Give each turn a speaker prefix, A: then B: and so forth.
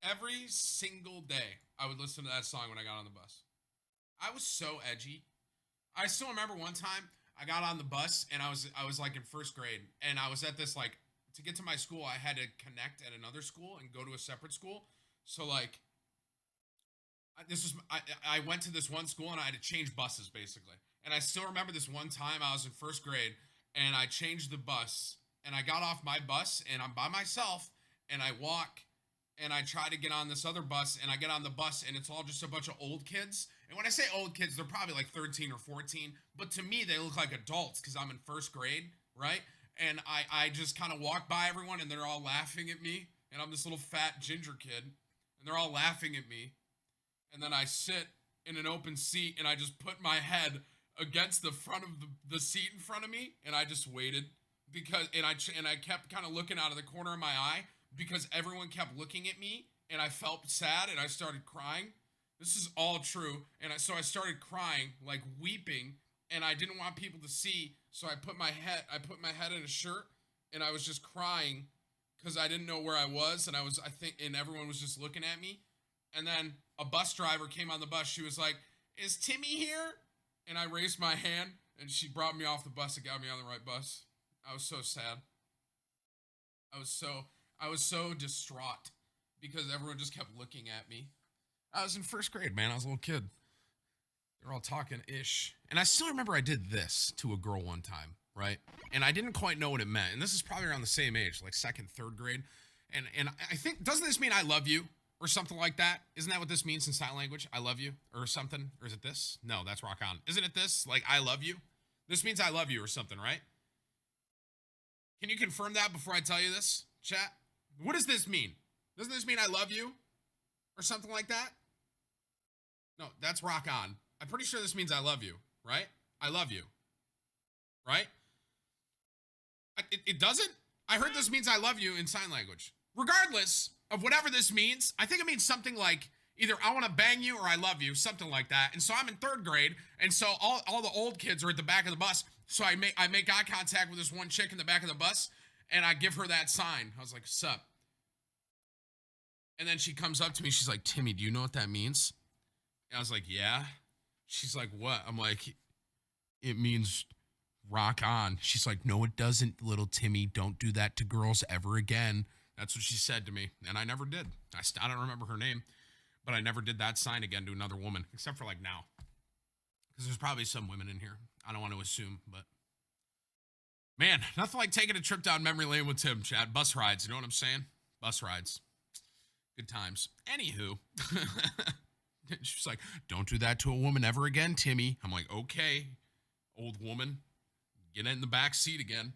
A: Every single day, I would listen to that song when I got on the bus. I was so edgy. I still remember one time I got on the bus and I was like in first grade, and I was at this like, to get to my school I had to connect at another school and go to a separate school. So like this was I went to this one school and I had to change buses basically. And I still remember this one time I was in first grade and I changed the bus and I got off my bus and I'm by myself and I walk and I try to get on this other bus and I get on the bus and it's all just a bunch of old kids. And when I say old kids, they're probably like 13 or 14, but to me they look like adults because I'm in first grade, right? And I just kind of walk by everyone and they're all laughing at me and I'm this little fat ginger kid and they're all laughing at me. And then I sit in an open seat and I just put my head against the front of the seat in front of me and I just waited because I kept kind of looking out of the corner of my eye because everyone kept looking at me and I felt sad and I started crying. This is all true. And so I started crying, like weeping, and I didn't want people to see, so I put my head in a shirt and I was just crying because I didn't know where I was and and everyone was just looking at me. And then a bus driver came on the bus. She was like, "Is Timmy here?" And I raised my hand and she brought me off the bus and got me on the right bus. I was so sad. I was so distraught because everyone just kept looking at me. I was in first grade, man. I was a little kid. They were all talking ish. And I still remember I did this to a girl one time, right? And I didn't quite know what it meant. And this is probably around the same age, like second, third grade. And I think, doesn't this mean I love you or something like that? Isn't that what this means in sign language? I love you or something? Or is it this? No, that's rock on. Isn't it this? Like, I love you? This means I love you or something, right? Can you confirm that before I tell you this, chat? What does this mean? Doesn't this mean I love you or something like that? No, that's rock on. I'm pretty sure this means I love you, right? I love you, right? It doesn't? I heard this means I love you in sign language. Regardless of whatever this means, I think it means something like either I want to bang you or I love you, something like that. And so I'm in third grade, and so all the old kids are at the back of the bus. So I make eye contact with this one chick in the back of the bus, and I give her that sign. I was like, "Sup?" And then she comes up to me. She's like, "Timmy, do you know what that means?" And I was like, "Yeah." She's like, "What?" I'm like, "It means rock on." She's like, "No, it doesn't, little Timmy. Don't do that to girls ever again." That's what she said to me, and I never did. I don't remember her name, but I never did that sign again to another woman, except for like now. Because there's probably some women in here. I don't want to assume, but man, nothing like taking a trip down memory lane with Tim, Chad. Bus rides, you know what I'm saying? Bus rides. Good times. Anywho. She's like, "Don't do that to a woman ever again, Timmy." I'm like, "Okay, old woman, get in the back seat again."